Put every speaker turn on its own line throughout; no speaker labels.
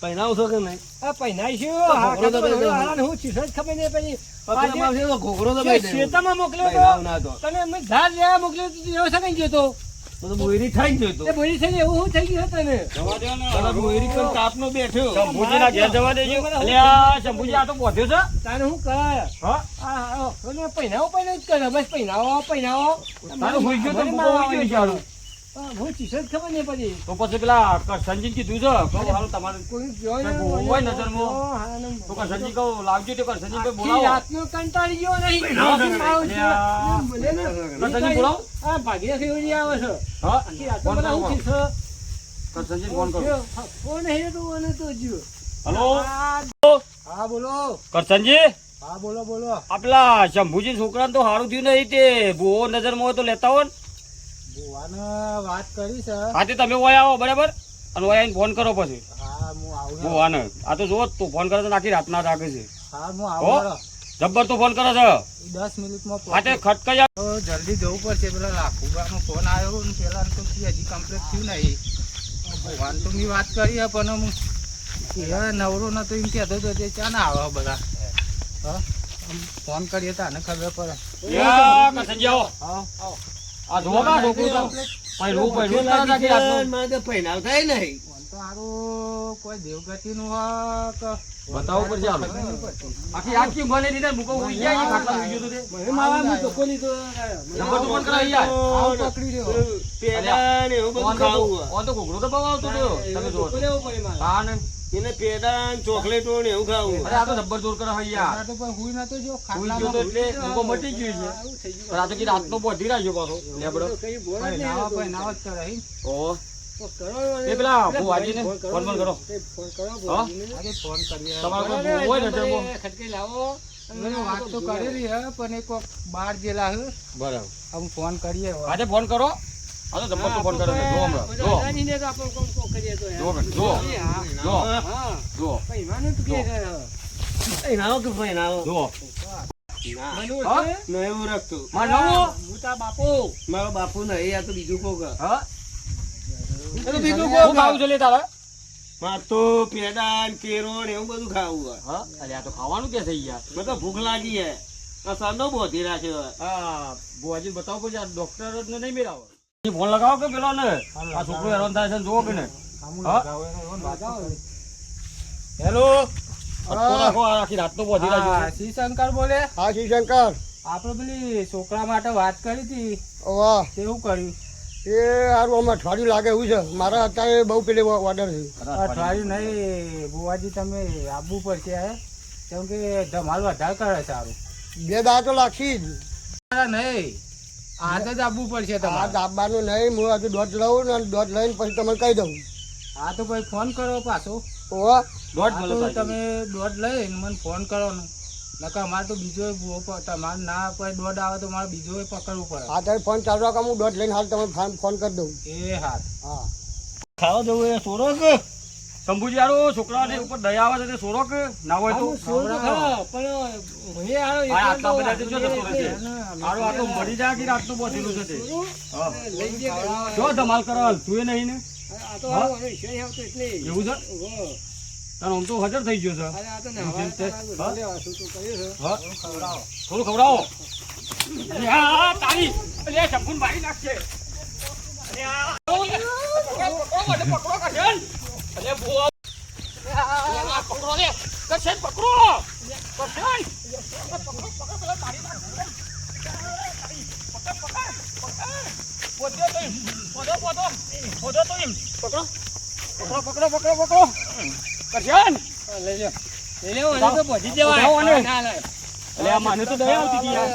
પહેનાવ છો કે નહીં?
આ પહેનાઈશું.
તો
હા,
ઘોઘરો તો ભાઈ
હારાને હું ચીસો જ ખબર નહીં પડી.
પકડવામાં આવશે તો ઘોઘરો તો
જે
ભાઈ દેવો.
શેતામાં મોકલ્યો
પહેનાવ
તો
ના તો.
તને મેં ધાર લેવા મોકલ્યો તો તું એવો સગાઈ ગયો તો.
તો બોયરી થઈ ગયો તો.
એ બોલી થઈને એવું શું થઈ ગયું તને?
તરત બોયરી પર તાપનો બેઠ્યો.
શંભુજીના ઘેર જવા દેજો. અલ્યા શંભુજી આ તો બોધ્યો છે.
તારે હું કર?
હા?
પહેનાવો જ કરે. બસ પહેનાવો.
તારું હોઈ ગયો તો મૂકો હોઈ ગયો બિચારો.
હું ચીસો જ ખબર નહીં પડી.
તો પછી પેલા કરશનજી કીધું છે કહું હાલો તમારે
કોઈ ગયો ને
કોઈ હોય નજરમાં. તો કરશનજી કહું લાવજો તો કરશનજી ભાઈ બોલાવો.
રાતનો કંટાળી ગયો નહીં.
કરશનજી બોલાવો.
આ ભાગીયા ફેવરી આવે છે.
હા
આખી રાતનો
ફોન
બધા હું
કરો
ચીસો.
કરશનજી ફોન કરો.
ફોન હે તો મને તો જો.
હલો
હા બોલો.
કરશનજી
હા બોલો.
આપલા શંભુજી છોકરાને તો સારું થયું નહીં તે ભૂવો નજરમાં હોય તો લેતા હોય ને.
ભુવાને વાત કરી છે.
હા તે તમે ઓય આવો બરાબર અને ઓય આવીને ફોન કરો પછી
હા હું આવું.
ભૂવાને આ તો જો તું ફોન કરે તો આખી રાતના રાખે છે.
હા હું
હો
આવું.
જબ્બર તો ફોન કરે છે.
10 મિનિટમાં
હા તે ખટકાઈ
તો જલ્દી જવું પડશે. પેલા લાખુબાનો ફોન આવ્યો ને પેલા તો હજી કમ્પ્લીટ થયું નહીં. ભગવાન તો મેં વાત કરી પણ હું એ નવરો નતો એમ કહેતો હતો તે ચા ના આવે બધા. હા ફોન કરીએ તો આને ખબર પડે.
કરશનજી આવો. આ જો બા છોકરું તો પહેરું કરે છે આખી રાતનું.
મારે તો પહેનાવ થાય નહીં.
ફોન તો સારું કોઈ દેવગતિનું હોય કે
બતાવવું પડશે હાલો.
ખબર નહીં પડતી.
આખી મને દીધા મૂકો ઉઈ ગયા એ ખાટલા ઉઈ ગયો તો તે.
મને મારા હું ધક્કો લીધો.
નંબર તો ફોન કરાવી યાર.
આવું પકડી રહ્યો.
પેડા ને એવું બધું ખાવું હોય.
ઓન તો ઘૂઘરો તો બહુ આવતો હતો તમે જો.
ધક્કો લેવો પડે મારે.
હા ને
એને પેડા ને ચોકલેટો ને એવું ખાવું હોય.
અરે આ તો જબ્બર જોર કરે હોય યાર.
આ તો પણ હુઈ નતો જો
ઉઈ ગયો તો એટલે મૂકો મટી ગયો છે.
આવું થઈ ગયું.
પણ આ તો કી રાતનો બોધી રાખ્યો પાછો લેબડો.
કઈ બોલ જ નહીં. પહેનાવા જ કરે હી.
ઓ
તો કરો
એ પેલા ભુવાજીને ફોન કરો.
ફોન કરો
હા?
આજે ફોન કરીએ.
તમારે કોઈ ભૂવો હોય ને જમો.
ખટકી લાવો. મને વાત તો કરેલી હે પણ એક વખત બહાર જેલા હે.
બરાબર
હમ ફોન કરીએ.
આજે ફોન કરો. આ તો જબ્બર તો ફોન કરે છે. જો હમણાં જો
અદાનીને તો આપણે કોમ કરીએ તો યાર.
જો બેન, જો
હા.
જો
હા.
જો
પહેરવાનું તો કે છે.
પહેનાવો કે પહેનાવો?
જો
ના.
મનુ
હા?
છે?
ન એવું રાખતું.
માર નવો.
હું તા બાપુ.
મારો બાપુ નહીં, આ તો બીજું કોક.
હા
આ તો બીજું
શું
કોક.
ખાવું છે લે તારે?
મારે તો પેડા ને કેરો ને એવું બધું ખાવું હોય.
હા અરે આ તો ખાવાનું કે થઈ યાર.
મને તો ભૂખ લાગી હે. આ સરનો બોધી રાખ્યો હે.
હા ભુવાજી બતાવો પછી આ ડોક્ટર ને નહીં મેળાવો. ફોન લગાવો કે પેલો ને આ છોકરો હેરાન થાય છે ને જોવો કે ને. હા?
હેલો.
અટકો રાખો આખી રાતનો બોધી રાખ્યો
હા, શ્રી શંકર બોલે.
હા શિવશંકર.
આપણે પેલી છોકરા માટે વાત કરી હતી.
વાહ
કેવું કર્યું?
એ સારું આમ અઠવાડિયું લાગે એવું છે. મારા અત્યારે બહુ પેલી ઓર્ડર છે.
અઠવાડિયું નહીં બુવાજી તમે આવવું પડશે હે કેમ કે ધમાલ વધારે કરે સારું.
2 દાડા તો લાગશે જ.
નહીં આજ જ આવવું પડશે
આ
તમારે.
દાબાનું નહીં. હું હજુ દોઢ લઉં ને દોઢ લઈને પછી તમને કહી દઉં.
હા તો ભાઈ ફોન કરો પાછો.
ઓવા
દોઢ
હા
મળે
તો
સાહેબ.
તમે દોઢ લઈને મને ફોન કરો ને નકર અમારે તો બીજો તમારે ના પછી દોઢ આવે તો મારે બીજો પકડવું પડે.
હા તમે ફોન ચાલુ રાખો. હું દોઢ લઈને હાલ તમને ફોન કરી દઉં.
એ હાથ
હા
ખાવા જવું એ સોરો કે?
શંભુજી યારો છોકરાને ઉપર દયા આવે છે તે સોરો કે ના હોય તો આટલા બધા તો જો જતો રહેશે. હારું આ તો મરી જાય કે રાતનું બોધેલું છે તે. હા. જો ધમાલ કરો તું એ નહીં ને એવું છે તાર આમ તો હાજર થઈ ગયો છે. હા થોડું ખવડાવો. અરે આ તારી અરે શંભુન મારી નાખશે. અરે આ પકડો કરશન. અરે બુઆ આ પકડો રે કરશન પકડો કરશન પકડો પેલા તારી નાખશે. પકડો કરશન અલે આ માને તો દયા આવતી હતી યાર.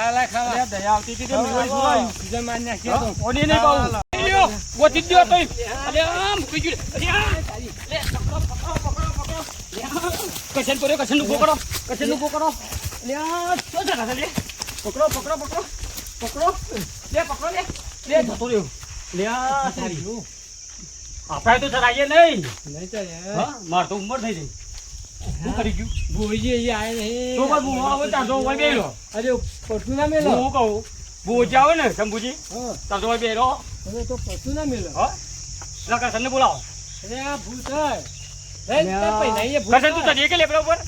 અલે દયા આવતી હતી તે મેળવી સુરાયું. ઓની નહીં પાઉં. લ્યો ગોતી જ દ્યો તોય. અલે આ મૂકી ગયું. અરે આ લે પકડો. કરશન કર્યો કરશન નું પકડો. કરશન નું પકડો. અલે આ શું જગા છે લે. પકડો લે પકડો લે જતો રહ્યો. લે આ તારી આપણે તો ચલાઈએ નહીં. હા માર તો ઉંમર થઈ ગઈ. શું કરી ગયું તો બસ હું આવો ચારસો હોય બેરો.
અરે પટુ ના મેલો.
હું કહું બોજ આવે ને શંભુજી ચારસો હોય બેરો.
તો પટુ ના મેલો.
હા કરશન ને બોલાવો.
અરે આ ભૂત હે.
કરશન તું તને કે લેબડા ઉપર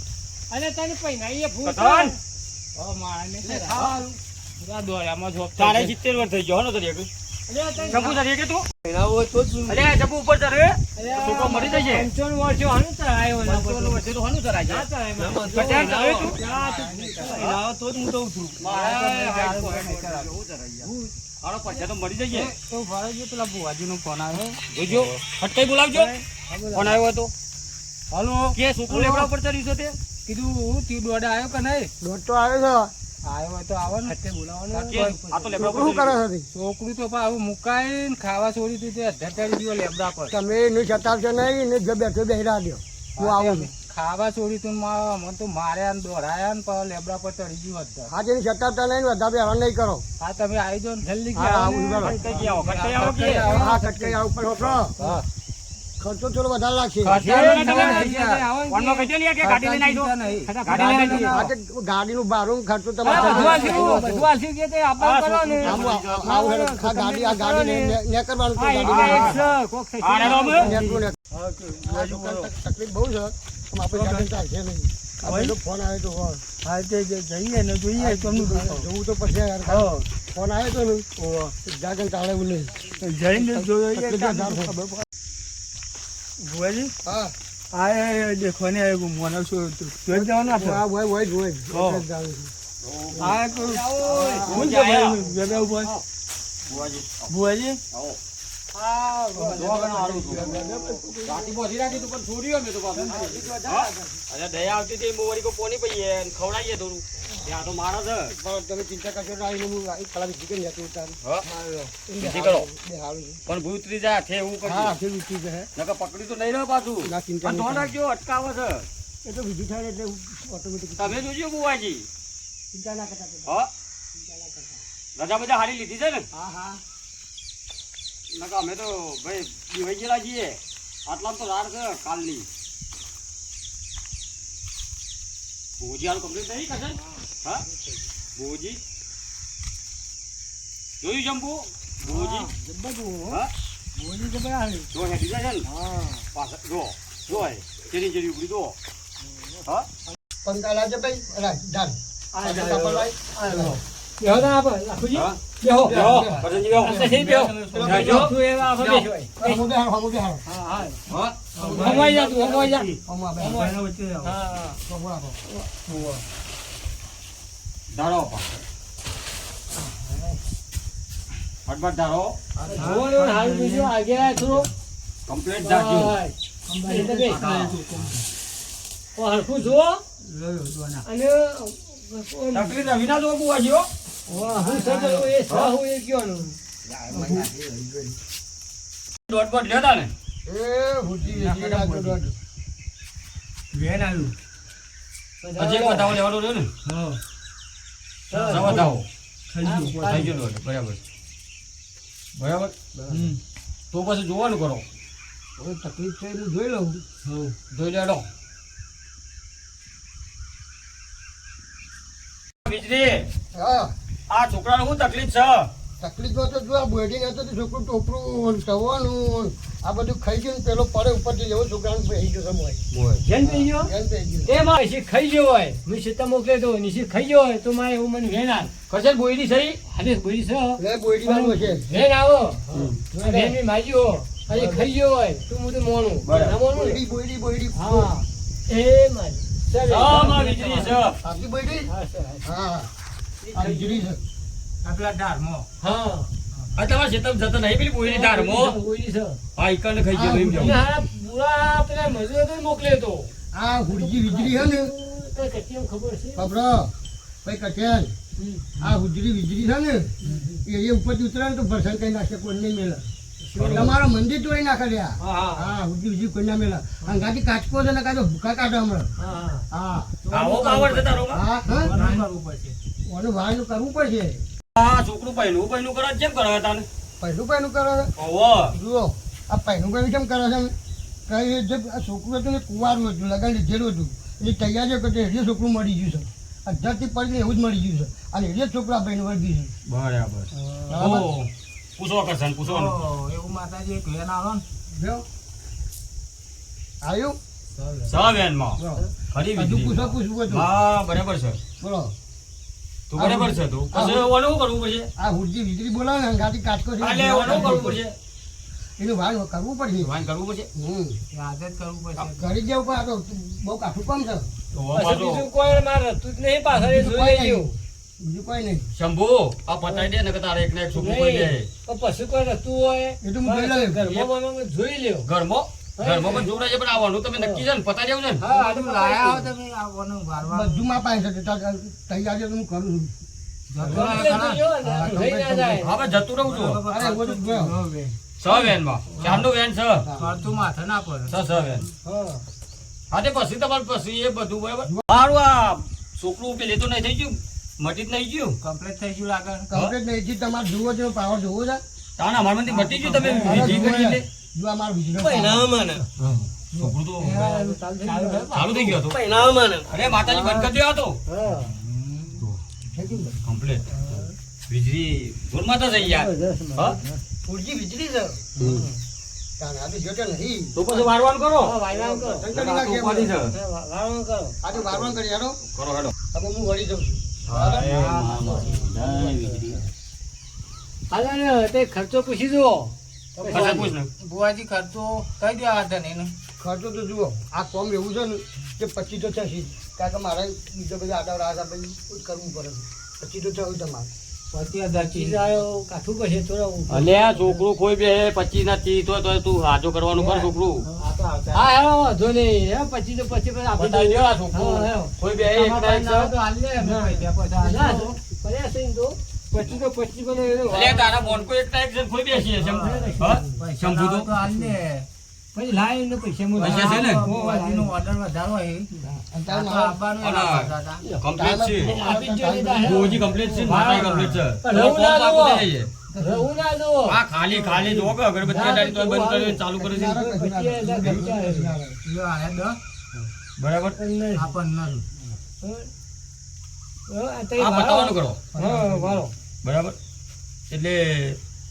અને તને પૈનાઈએ ફૂલ
કથન
ઓ માને છે ખાવાનું પૂરા દોરામાં જોબ
તારે 70 વર્ષ થઈ ગયો હો ને તને કે જંબુ તને કે તું
પહેરાવો તો જ
અરે જંબુ ઉપર ચડે છોકરો મરી જશે
55 વર્ષો હનું તરાયો ના
55 વર્ષે તો હનું તરાય
ના તરાય માં
કચાર ચડે તું
પહેરાવો તો જ હું દઉં છું
આનો પછી તો મરી જશે
તો ફરજો પેલા બુવાજીનો ફોન આવ્યો
જોજો ફટકાઈ બોલાવજો ફોન આવ્યો હતો
હાલો
કે છોકરો લેબડા ઉપર ચડ્યું છે તે
કીધું તી દોડા આવ્યો કે નહીં
દોઢ તો આવ્યો
આવ્યો હોય તો આવો ને બોલાવવાનો
કે આ તો
છે
લેબડા
છોકરું
ઉપર
શું કરે છે
છોકરું તો પાછું મુકાઈને ખાવા છોડી દીધી અધ્ધર દીધો લેબડા પર
તમે એનું સતાવશો નહીં ને જો બેઠો બેહી દો હું આવું છું
ખાવા છોડી તું મને તો માર્યા ને દોડાયા ને પાછા લેબડા પર ચડી ગયું અધ્ધર
હા જેની સતાવતા નહીં વધારે હેરાન નહીં કરો
હા તમે આવી જાઓ ને જલ્દી
હા, આવું બરાબર.
ફટકાઈ આવો ફટકાઈ આવો કે
હા કટકાઈ આવું પણ વાપરો.
હા
ખર્ચો થોડો વધારે લાગશે
ફોનમાં કહી દે ને કે ગાડી લઈને આવી દો ગાડી લઈને આવી
હા, તે ગાડીનું ભાડું ખર્ચો
બધું
તમારે
આલ્યું કે તે આપવા કરો ને
આવું હેડો. આ ગાડી આ ગાડી ને કરવાનું તો ગાડી
આ એક છે, કોક થઈ
આ રેડો અમે?
નેકરું ને. તકલીફ બહુ છે પણ આપણે ગાડી ચાલશે નહીં આ બધો ફોન આવ્યો તો હોય.
હા તે જઈએ ને જોઈએ
જોવું તો પછી યાર ફોન આવ્યો તો ને જાગન ચાલે એવું નહીં
જઈને જોયો
તકલીફ વધારે છે.
ભુવાજી
હા
આ દેખો ને મોનો શું જોઈ જવાનું આપણે
હા હોય હોય
હો. આ કોણ છે ભાઈ વેગા ઉપર ભુવાજી
ગાડી બોધી રાખી તું પણ છોડ્યો મેં તો પાછું. અરે દયા આવતી હતી મોરી કો પોની પઈએ ને ખવડાવીએ થોડું ત્યાં તો મારા છે
પણ તમે ચિંતા કરશો નહીં હું એક કલાક જીકે ને જતું ઉતારું.
બીજી કરો
બે હારું છે.
પણ ભૂત ઉતરી જાય છે એવું
હા
કરજો
આખી વીતી છે
નકર પકડી તો નહીં રહ્યો પાછું
ના ચિંતા
પણ
નહીં
ધોન રાખજો અટકાવે છે
એ તો બીજું થાય એટલે ઓટોમેટિક
તમે જોજો બુવાજી
ચિંતા ના કરતા
હા રજા બજા હારી લીધી છે ને
હા હા
નકર અમે તો ભાઈ દિવાઈ ગયેલા છીએ આટલામાં તો રાર છે કાલની ભોજી હાલ કમ્પ્લીટ થઈ કશન હા ભોજી જોયું જંબુ ભોજી હા
બોલી તો બરાબર
જો હેડી જાય છે ને
હા
પાછળ જો હે જેની જેની ઉપડી જો હા
પંખા લાવજો ભાઈ અલા ડાલ
આ
પંખા કાપડ લાવી.
બેહો ના આપો લાખુજી
હા
બેહો
બેહો કરજણજી બેહો
સહી બેહો જો એવા આપો બેહો
હમું બેહાડો, હમું બેહાડો.
હા
હા
હમવાઈ જા તું હમવાઈ જા
હમું આ બેહાડો.
વચ્ચે આવો.
હા
હમું આપો.
ધારો ફટફટ ધારો
જોવાનું હાલ બીજો આગે થોડો
કમ્પ્લીટ ધારજો
એટલે બે ઓ હરખું જો
જોયો જોવાના.
અને
તકલીફ રવિ ના જો બુવાજી હો
વાહ હું સજ્જન એ સાહુ એ કયોનું
દોઢ બોટ લેતા ને
એ ભૂજી વેચી રાખજો દોઢ.
વેન આવ્યું.
હજી એક વધાવો લેવાનો રહ્યો ને
હા
વધાવો
થઈ ગયું.
થઈ ગયો દોઢ બરાબર બરાબર
હમ.
તો પછી જોવાનું કરો
હવે તકલીફ છે હું જોઈ લઉં.
જોઈ લેડો વીજળી
હા
આ છોકરાને શું તકલીફ છે
તકલીફમાં તો જો આ બોડી ને તો છોકરું ટોપરું ટવાનું આ બધું ખાઈ ગયું ને પેલો પડે ઉપરથી એવો છોકરાને બેસી ગયો સમય
જેન થઈ ગયો
એમ થઈ ગયું.
એ માં નિશી ખાઈ ગયો હોય મેં સીતા મોકલે તો નિશી ખાઈ ગયો હોય તો માં એવું મને વેનાર
કશે બોયડી સહી
હાલે બોલી છે
લે બોડી વાળું છે
વેન આવો વેન મી માજ્યો આજે ખાઈ ગયો હોય તું મું તો મોણું
બરાબર.
ના મોણું ને?
બોડી
હા એ માં
હા માં વીજળી છે
આપી બોડી
હા સર
હા આ વીજળી છે.
આપલા ડારમાં.
હા
આ તમારા ખેતર જતો નહીં પેલી બોયડી ધારમો
બોલી છે
આ ઈકણ ખાઈ ગયો એમ
અને
જાવ
હારા પૂરા પેલા મજૂરો તો મોકલે તો
આ હુડજી વીજળી છે ને
તો કચ્ચી એમ ખબર છે
ખબરો ભાઈ કઠેલ આ હુજરી વીજળી છે ને એ ઉપરથી ઉતરે ને તો ભરસણ કઈ નાખે કોઈ નહીં મેળે તમારો મંદિર તોડી નાખે લ્યા.
હા
હા હુજરી વીજળી કોઈ ના મેળે અંગાથી કાચકો છે ને કાચો ભૂકા કાઢો હમણાં.
હા
હા
આવો પાવર છે તારો
હા હા
કરવું પડશે.
ઓનું વાળનું કરવું પડશે.
આ છોકરું પૈનું કરે કેમ કરે તાને
પહેલું પહેલું કરે છે.
ઓવો
જુઓ આ પહેલું પહેલું કેમ કરે છે કઈ જે આ છોકરું હતું ને કુંવારું હતું લગન લીધેલું હતું એટલે તૈયારીઓ કરતી એટલે છોકરું મળી ગયું છે. અધરથી પડીને એવું જ મળી ગયું છે અને એટલે જ છોકરા બહેન વળગી છે.
બરાબર
બરાબર?
ઓ પૂછો કરશન પૂછો
ઓહ, એવું માતાજી એક વેન આવે ને.
જો આવ્યું
વેનમાં ખરી
હજુ
વીજળી.
પૂછો પૂછવું હતું
હા બરાબર છે
બોલો
તું બરાબર છે તું પછી ઓલું શું કરવું પડશે
આ હુડજી વીજળી બોલાવે ને ગાડી કાચકો છે
એટલે ઓલું કરવું પડશે
એનું ભાન કરવું પડશે
વાન કરવું પડશે
યાદ જ કરવું પડશે
કરી દેવું પણ આ તો બહુ કાઠું કામ છે
તો
પછી
પાછો
બીજું કોઈ મારે હતું જ નહીં પાછળ એ જોઈ લેવું
બીજું કોઈ નહીં
શંભુ આ પતાઈ દે ને કે તારે એકને એક છોકરું કરી દે
પણ પછી કોઈ રસ્તું હોય
એ તો હું જોઈ લઉં.
ઘરમાં બરમાં જોઈ લેવું
ઘરમાં પણ જોડે છે પણ આવવાનું તમે નક્કી છે ને પતાઈ દેવું છે ને
હા હજુ લાયા હો તમે આવવાનું વારવા
બધું માં પાસે છે તૈયાર છે તો હું કરું છું
જોઈ ના જાય
હવે જતું રહું છું
અરે બધું ગયો
છ વેનમાં ચારનું વેન છે
ખર્ચું માથે ના પડે
છ વેન
હા
હા તે પછી તમારે પછી એ બધું બરાબર મારું આ છોકરું પેલી તો નહીં થઈ ગયું મટી જ નહીં ગયું
કમ્પ્લીટ થઈ ગયું લાગે
કમ્પ્લીટ નહીં થી તમારે જુઓ છો પાવર જોવો છે
તાના અમારમાંથી મટી ગયું તમે વિધિ કરી એટલે
જો આ મારો વીજળીનો
પહેનાવા મને
છોકરું તો ચાલુ થઈ ગયો હતો
પહેનાવા મને
અરે માતાજી બંધ કરી દેવા તો
હા
થઈ ગયું ને?
કમ્પ્લીટ વીજળી જોરમાં તો થઈ યાર હા
ફૂટજી વીજળી છે તાને આ તો જોતો નહીં
તો પછી વારવાનું કરો
વાયરામ કરો
ટંટણી
આ તો
નાખીએ
ઉપાધિ છે
વાયરામ કરો
આજે વારવાન કરી હેડો
કરો હેડો
હવે હું વળી જાઉં છું
હાલે તે ખર્ચો પૂછી જુઓ
ખર્ચો પૂછ ને
બુવાજી ખર્ચો કઈ દેવા હતા ને એને
ખર્ચો તો જુઓ આ કોમ એવું છે ને કે 25 તો થશે કારણ કે મારે બીજો બધા આડા રાજા ભાઈ કરવું પડે 25 તો થયું તમારે
25,000
આવ્યો કાઠું પછી થોડા
અલ્યા છોકરું કોઈ બે 25 ના 30 હોય તો તું હાજો કરવાનું કર છોકરું
હા હેલો વાંધો નહીં હે પછી તો પછી આપણે
બતાવી દેવા છોકરું
હા, હા.
કોઈ બે એક ના એક છે.
પછી તો પછી પણ
અલ્યા તારા બોન કોઈ એક ના એક છે કોઈ બેસી છે હા શંભુ તો
પછી લાય ને પૈસા
પૈસા છે ને?
ઓર્ડર વધારો હોય
અને તારે
આ તો
મારે-
આપવાનું એ
અને
રાખતા હતા.
કમ્પ્લીટ છે
આપી જ જોઈએ
ગોજી કમ્પ્લીટ છે માતા કમ્પ્લીટ છે
રહું ના
તો
જુઓ.
થઈ જાય.
રહું ના દો
આ ખાલી જો કે અગરબત્તી અડાડી તો બંધ કર્યું ચાલુ કરે છે
તારે કશું ના થાય.
લ્યો, આ 10,
બરાબર
આ 15.
આ બતાવવાનું કરો
હા વાળો
બરાબર એટલે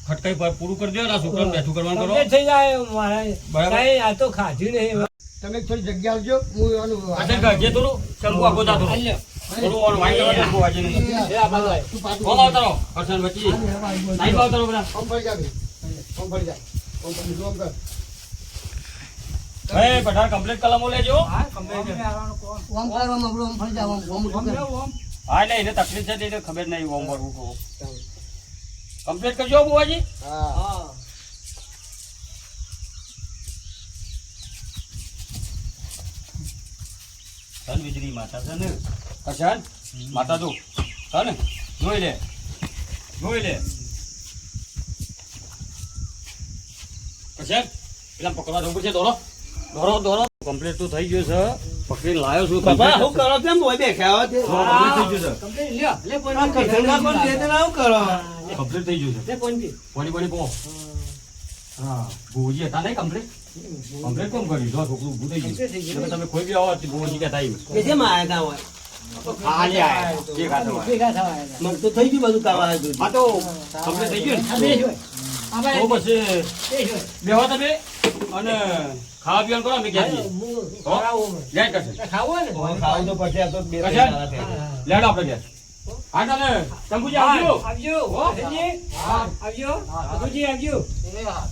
ખટકાઈ પર પૂરું કરી દો ને આ છોકરાને બેઠું કરવાનું કરો
કમ્પ્લીટ થઈ જાય મારા
બરાબર.
કઈ આ તો ખાધું નહીં
તમે થોડી જગ્યા આવજો હું એનું
અસર કરજે થોડું શંકુ આગો જા થોડું
હાલ્યો.
થોડું ઓલું વાઈ કરવાનું શંકુ આજે નહીં.
એ આ બાજુ આય.
તું પાછું
કોમ આવતારો અર્શન વચ્ચે સાહેબ આવતારો બધા
ઓમ ફરી જા ભાઈ. ઓમ ફરી જા ઓમ ફરી જો ઓમ કર
એ પઠાણ કમ્પ્લીટ કલમો લેજો
હા, complete છે.
ઓમ કર ઓમ આપણું ઓમ ફરી જા ઓમ ઓમ
ઓમ લ્યો, ઓમ.
હા એટલે એને તકલીફ છે એટલે ખબર નહીં ઓમ ભરવું કહો કમ્પ્લીટ કરજો બુવાજી
હા
હા
ધન વીજળી માતા છે ને અર્શન માતા તું હા ને જોઈ લે અર્શન પેલા પકડવા જવું પડશે દોરો કમ્પ્લીટ તો થઈ ગયું છે પકડી લાયો છું
બાપા હું કરો તેમ હોય બેઠા હો તે
complete થઈ ગયું
કમ્પ્લીટ લ્યો લે પણ આ કઠણમાં કોણ દે તે ના હું કરો
છે કમ્પ્લીટ થઈ ગયું છે
લે પણ
પાણી પો હા ભૂજી હતા નહીં કમ્પ્લીટ કોમ કર્યું જો છોકરું ઊભું થઈ ગયું એટલે તમે કોઈ બી આવો ભૂજી કે થાય
કે છે માં આયા હોય
ખાલી આયા એક હાથ હોય
ભેગા થવા મન તો થઈ ગયું બધું કાવા હતું
હા તો કમ્પ્લીટ થઈ ગયું
આ
ને
બે હોય આ બે
તો પછી
બે હોય
બેહો તમે અને ખાવા પીવાનું કરો અમે ક્યાં જઈએ
હું ખાવું
લેટ કરશે
ખાવું ને
ખાવું તો પછી આ તો બે
કશાક? લેડો આપણે ઘેર હા તને શંભુજી આવજો
આવજો હો સંજી આવજો અતુજી આવજો
એ હા.